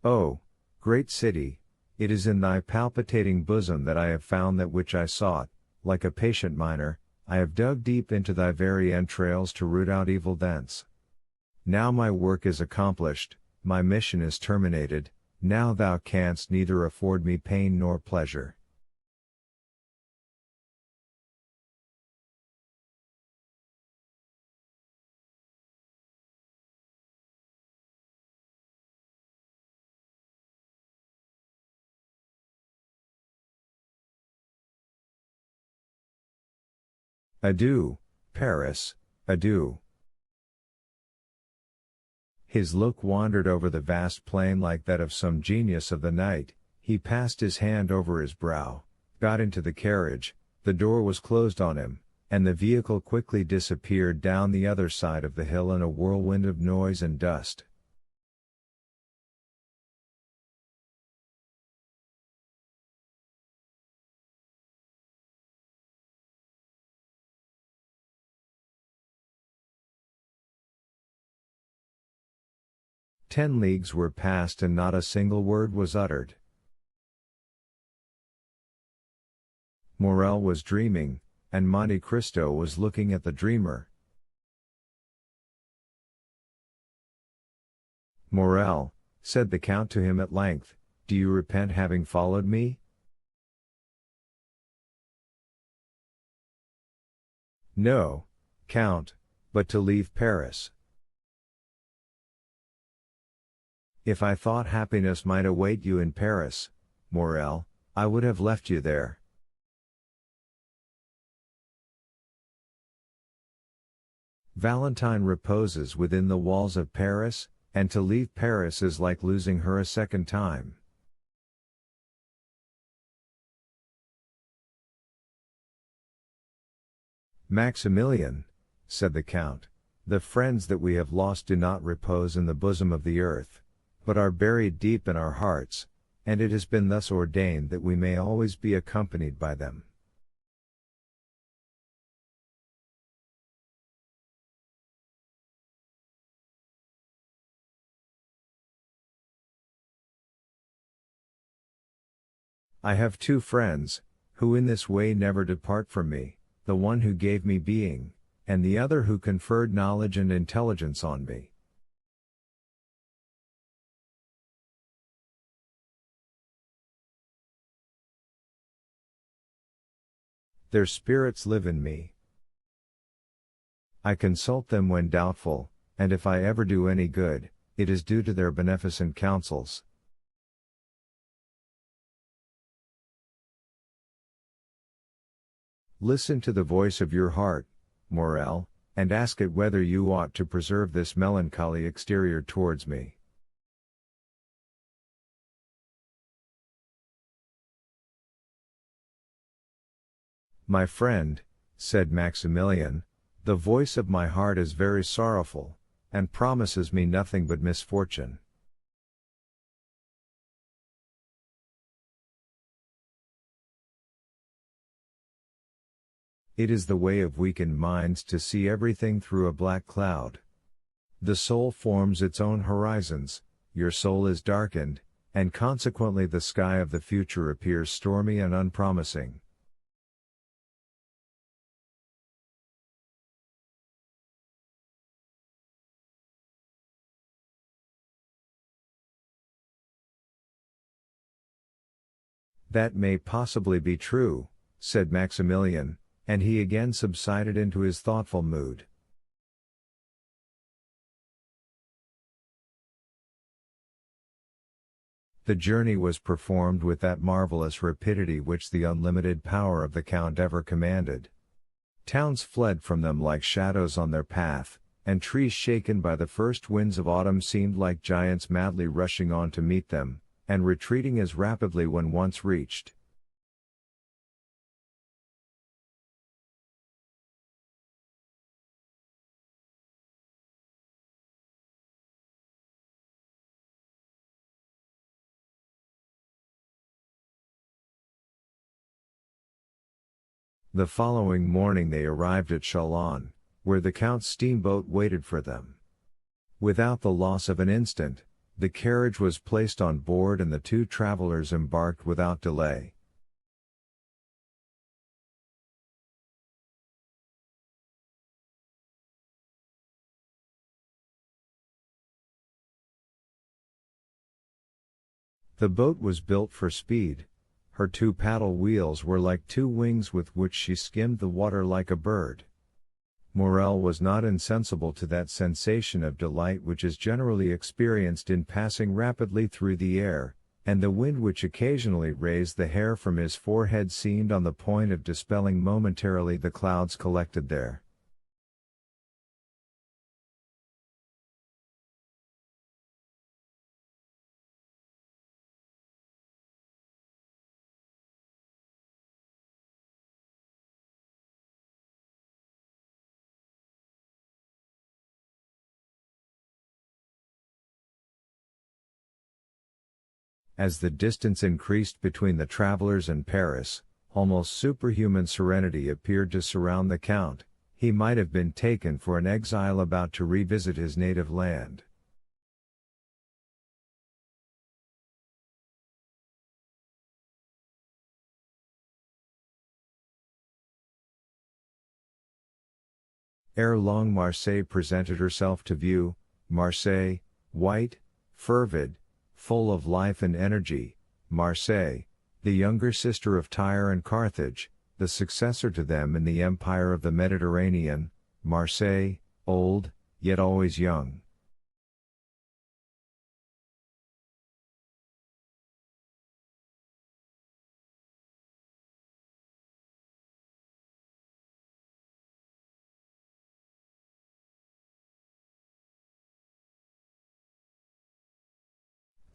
O great city, it is in thy palpitating bosom that I have found that which I sought, like a patient miner, I have dug deep into thy very entrails to root out evil thence. Now my work is accomplished, my mission is terminated, now thou canst neither afford me pain nor pleasure. Adieu, Paris, adieu. His look wandered over the vast plain like that of some genius of the night, he passed his hand over his brow, got into the carriage, the door was closed on him, and the vehicle quickly disappeared down the other side of the hill in a whirlwind of noise and dust. "10 leagues were passed and not a single word was uttered. Morel was dreaming, and Monte Cristo was looking at the dreamer. "Morel," said the Count to him at length, "do you repent having followed me?" "No, Count, but to leave Paris. If I thought happiness might await you in Paris, Morel, I would have left you there." Valentine reposes within the walls of Paris, and to leave Paris is like losing her a second time. "Maximilian," said the Count, "the friends that we have lost do not repose in the bosom of the earth, but are buried deep in our hearts, and it has been thus ordained that we may always be accompanied by them." "I have 2 friends, who in this way never depart from me, the one who gave me being, and the other who conferred knowledge and intelligence on me. Their spirits live in me. I consult them when doubtful, and if I ever do any good, it is due to their beneficent counsels. Listen to the voice of your heart, Morel, and ask it whether you ought to preserve this melancholy exterior towards me. "My friend," said Maximilian, "the voice of my heart is very sorrowful, and promises me nothing but misfortune." It is the way of weakened minds to see everything through a black cloud. The soul forms its own horizons, your soul is darkened, and consequently the sky of the future appears stormy and unpromising. "That may possibly be true," said Maximilian, and he again subsided into his thoughtful mood. The journey was performed with that marvelous rapidity which the unlimited power of the Count ever commanded. Towns fled from them like shadows on their path, and trees shaken by the first winds of autumn seemed like giants madly rushing on to meet them, and retreating as rapidly when once reached. The following morning they arrived at Chalon, where the Count's steamboat waited for them. Without the loss of an instant, The carriage was placed on board and the two travelers embarked without delay. The boat was built for speed. Her two paddle wheels were like two wings with which she skimmed the water like a bird. Morel was not insensible to that sensation of delight which is generally experienced in passing rapidly through the air, and the wind which occasionally raised the hair from his forehead seemed on the point of dispelling momentarily the clouds collected there. As the distance increased between the travelers and Paris, almost superhuman serenity appeared to surround the Count. He might have been taken for an exile about to revisit his native land. Ere long Marseille presented herself to view, Marseille, white, fervid, full of life and energy, Marseille, the younger sister of Tyre and Carthage, the successor to them in the empire of the Mediterranean, Marseille, old, yet always young.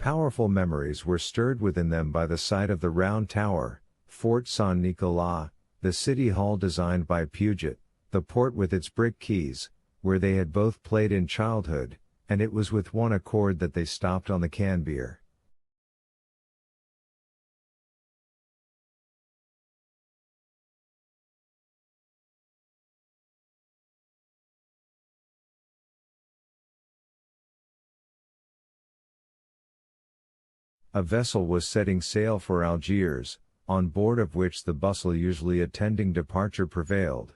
Powerful memories were stirred within them by the sight of the round tower, Fort Saint-Nicolas, the city hall designed by Puget, the port with its brick quays, where they had both played in childhood, and it was with one accord that they stopped on the Cannebière. A vessel was setting sail for Algiers, on board of which the bustle usually attending departure prevailed.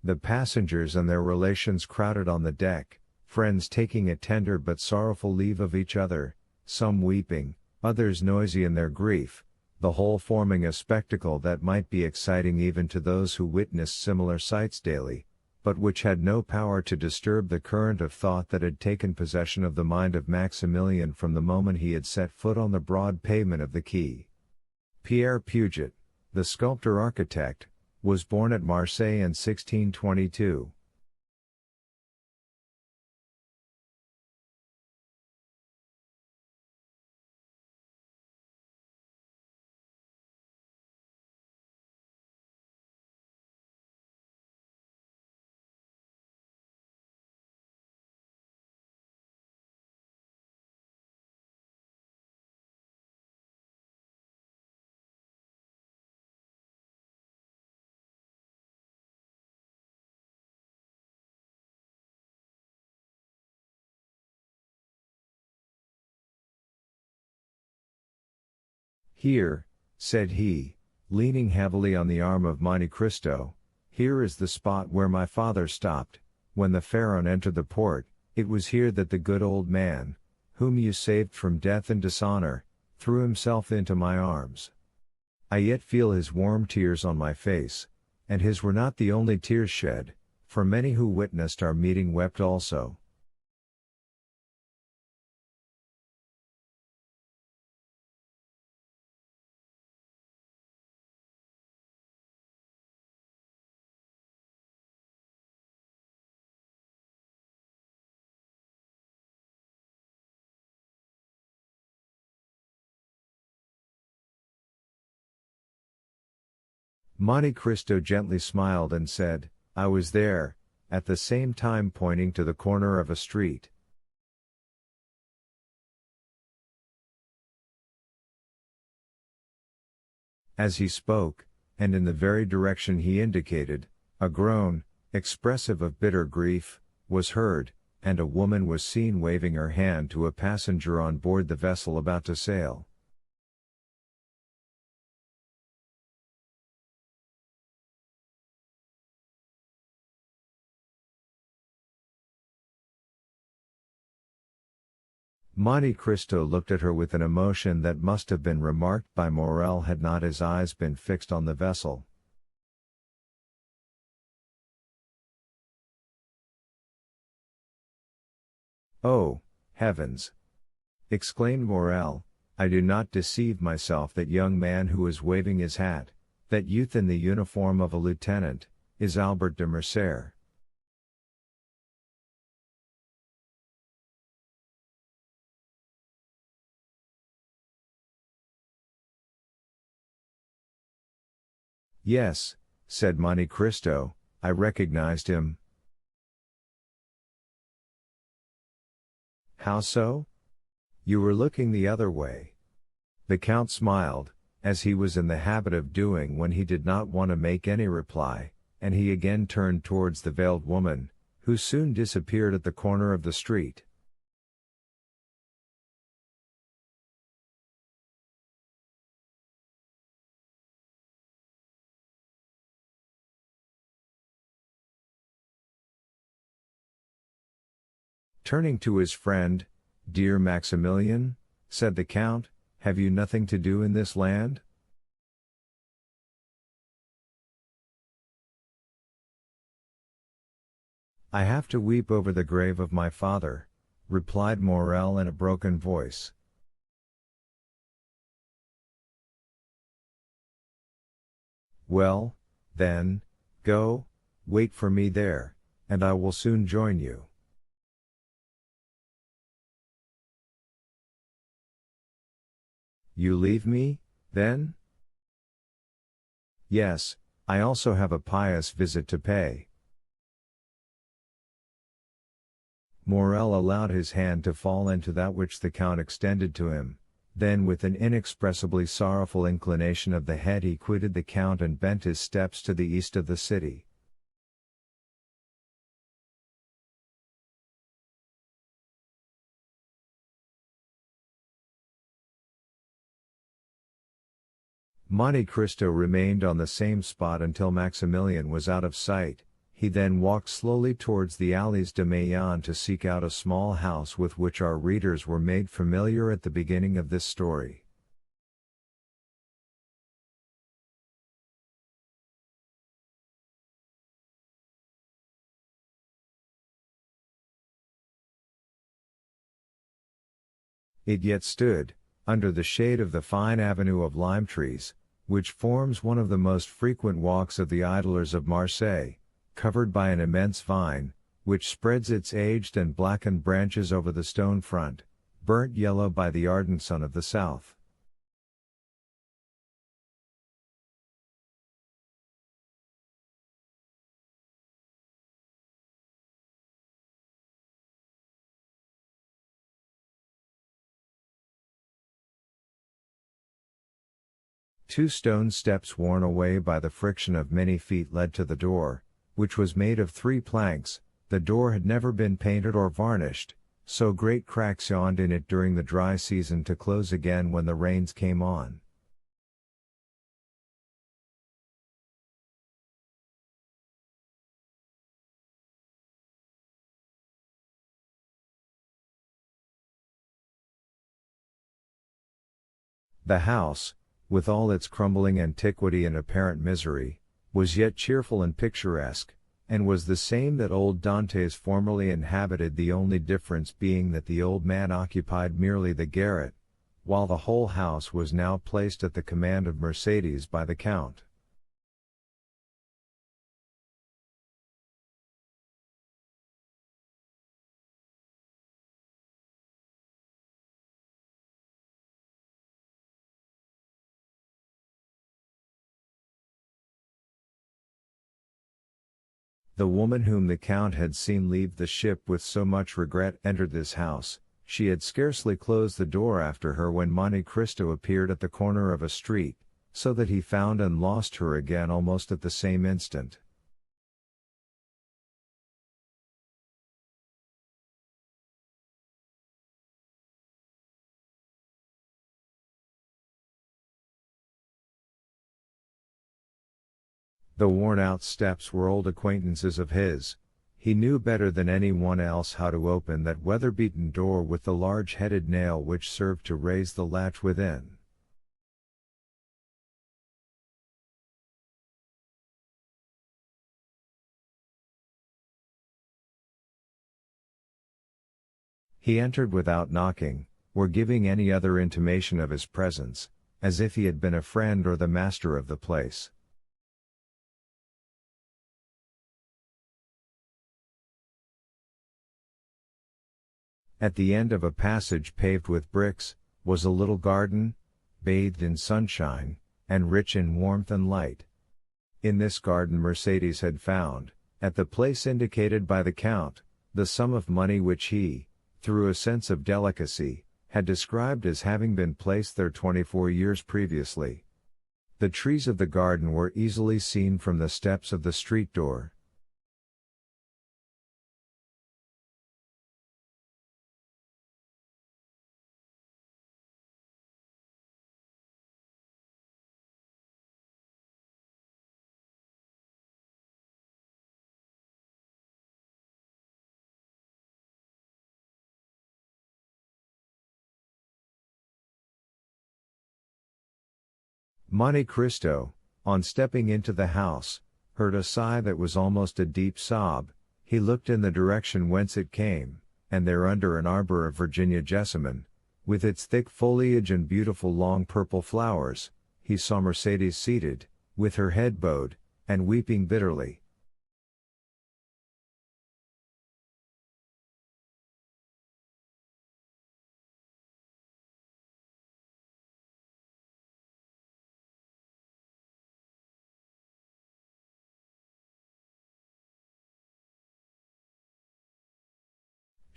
The passengers and their relations crowded on the deck, friends taking a tender but sorrowful leave of each other, some weeping, others noisy in their grief, the whole forming a spectacle that might be exciting even to those who witnessed similar sights daily, but which had no power to disturb the current of thought that had taken possession of the mind of Maximilian from the moment he had set foot on the broad pavement of the quay. Pierre Puget, the sculptor-architect, was born at Marseille in 1622. Here, said he, leaning heavily on the arm of Monte Cristo, here is the spot where my father stopped, when the Pharaon entered the port. It was here that the good old man, whom you saved from death and dishonor, threw himself into my arms. I yet feel his warm tears on my face, and his were not the only tears shed, for many who witnessed our meeting wept also. Monte Cristo gently smiled and said, I was there, at the same time pointing to the corner of a street. As he spoke, and in the very direction he indicated, a groan, expressive of bitter grief, was heard, and a woman was seen waving her hand to a passenger on board the vessel about to sail. Monte Cristo looked at her with an emotion that must have been remarked by Morel had not his eyes been fixed on the vessel. "Oh, heavens!" exclaimed Morel, "I do not deceive myself, that young man who is waving his hat, that youth in the uniform of a lieutenant, is Albert de Mercer." "Yes," said Monte Cristo, "I recognized him." "How so?" "You were looking the other way." The Count smiled, as he was in the habit of doing when he did not want to make any reply, and he again turned towards the veiled woman, who soon disappeared at the corner of the street. Turning to his friend, "Dear Maximilian," said the Count, "have you nothing to do in this land?" "I have to weep over the grave of my father," replied Morel in a broken voice. "Well, then, go, wait for me there, and I will soon join you." "You leave me, then?" "Yes, I also have a pious visit to pay." Morel allowed his hand to fall into that which the Count extended to him, then with an inexpressibly sorrowful inclination of the head he quitted the Count and bent his steps to the east of the city. Monte Cristo remained on the same spot until Maximilian was out of sight. He then walked slowly towards the Allées de Meilhan to seek out a small house with which our readers were made familiar at the beginning of this story. It yet stood, under the shade of the fine avenue of lime trees, which forms one of the most frequent walks of the idlers of Marseille, covered by an immense vine, which spreads its aged and blackened branches over the stone front, burnt yellow by the ardent sun of the south. Two stone steps worn away by the friction of many feet led to the door, which was made of 3 planks. The door had never been painted or varnished, so great cracks yawned in it during the dry season to close again when the rains came on. The house, with all its crumbling antiquity and apparent misery, was yet cheerful and picturesque, and was the same that old Dantes formerly inhabited, the only difference being that the old man occupied merely the garret, while the whole house was now placed at the command of Mercedes by the Count. The woman whom the Count had seen leave the ship with so much regret entered this house. She had scarcely closed the door after her when Monte Cristo appeared at the corner of a street, so that he found and lost her again almost at the same instant. The worn-out steps were old acquaintances of his. He knew better than anyone else how to open that weather-beaten door with the large-headed nail which served to raise the latch within. He entered without knocking, or giving any other intimation of his presence, as if he had been a friend or the master of the place. At the end of a passage paved with bricks, was a little garden, bathed in sunshine, and rich in warmth and light. In this garden Mercedes had found, at the place indicated by the Count, the sum of money which he, through a sense of delicacy, had described as having been placed there 24 years previously. The trees of the garden were easily seen from the steps of the street door. Monte Cristo, on stepping into the house, heard a sigh that was almost a deep sob. He looked in the direction whence it came, and there under an arbor of Virginia jessamine, with its thick foliage and beautiful long purple flowers, he saw Mercedes seated, with her head bowed, and weeping bitterly.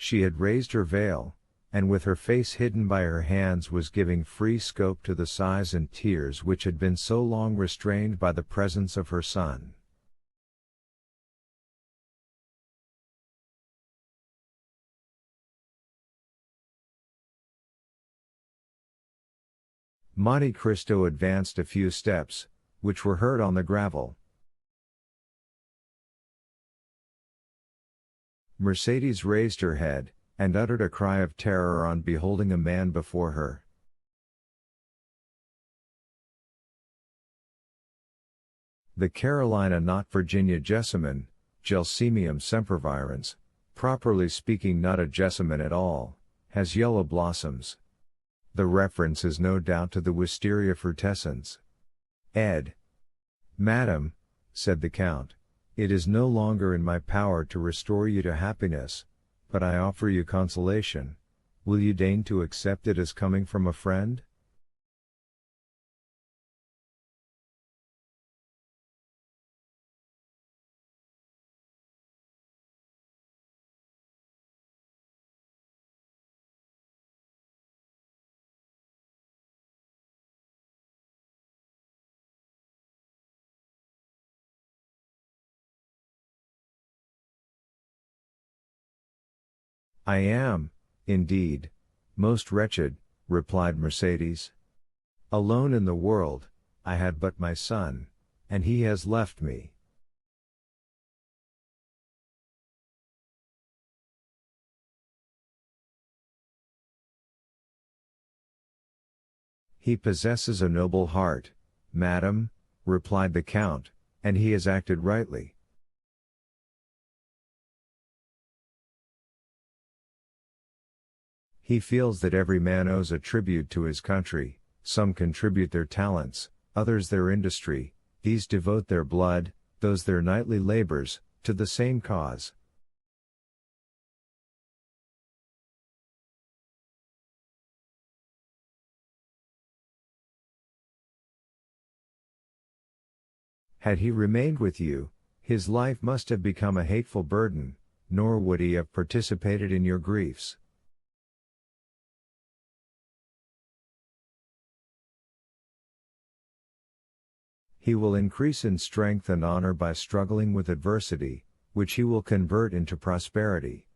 She had raised her veil, and with her face hidden by her hands was giving free scope to the sighs and tears which had been so long restrained by the presence of her son. Monte Cristo advanced a few steps, which were heard on the gravel. Mercedes raised her head, and uttered a cry of terror on beholding a man before her. The Carolina not Virginia jessamine, Gelsemium sempervirens, properly speaking not a jessamine at all, has yellow blossoms. The reference is no doubt to the Wisteria frutescens. Ed. Madam, said the Count, it is no longer in my power to restore you to happiness, but I offer you consolation. Will you deign to accept it as coming from a friend? I am, indeed, most wretched, replied Mercedes. Alone in the world, I had but my son, and he has left me. He possesses a noble heart, madam, replied the Count, and he has acted rightly. He feels that every man owes a tribute to his country, some contribute their talents, others their industry, these devote their blood, those their nightly labors, to the same cause. Had he remained with you, his life must have become a hateful burden, nor would he have participated in your griefs. He will increase in strength and honor by struggling with adversity, which he will convert into prosperity.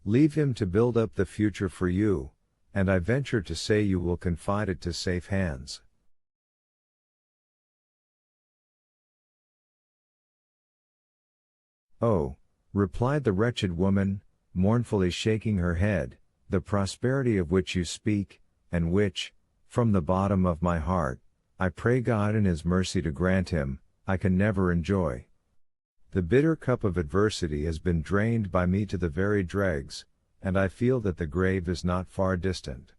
Leave him to build up the future for you, and I venture to say you will confide it to safe hands. Oh, replied the wretched woman, mournfully shaking her head, the prosperity of which you speak, and which, from the bottom of my heart, I pray God in His mercy to grant him, I can never enjoy. The bitter cup of adversity has been drained by me to the very dregs, and I feel that the grave is not far distant.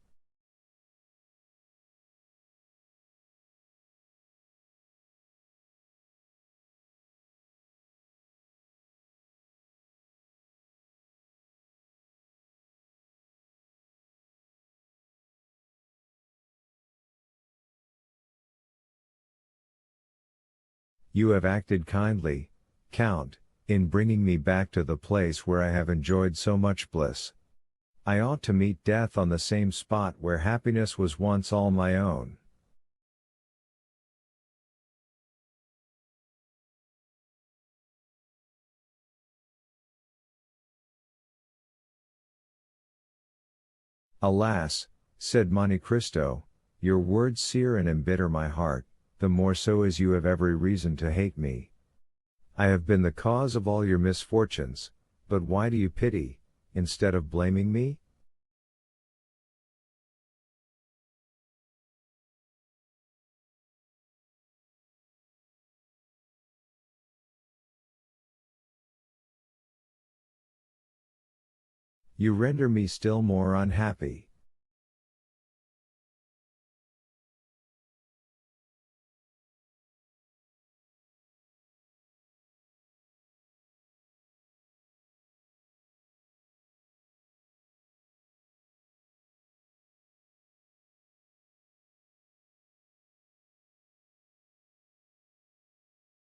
You have acted kindly, Count, in bringing me back to the place where I have enjoyed so much bliss. I ought to meet death on the same spot where happiness was once all my own. Alas, said Monte Cristo, your words sear and embitter my heart, the more so as you have every reason to hate me. I have been the cause of all your misfortunes, but why do you pity, instead of blaming me? You render me still more unhappy.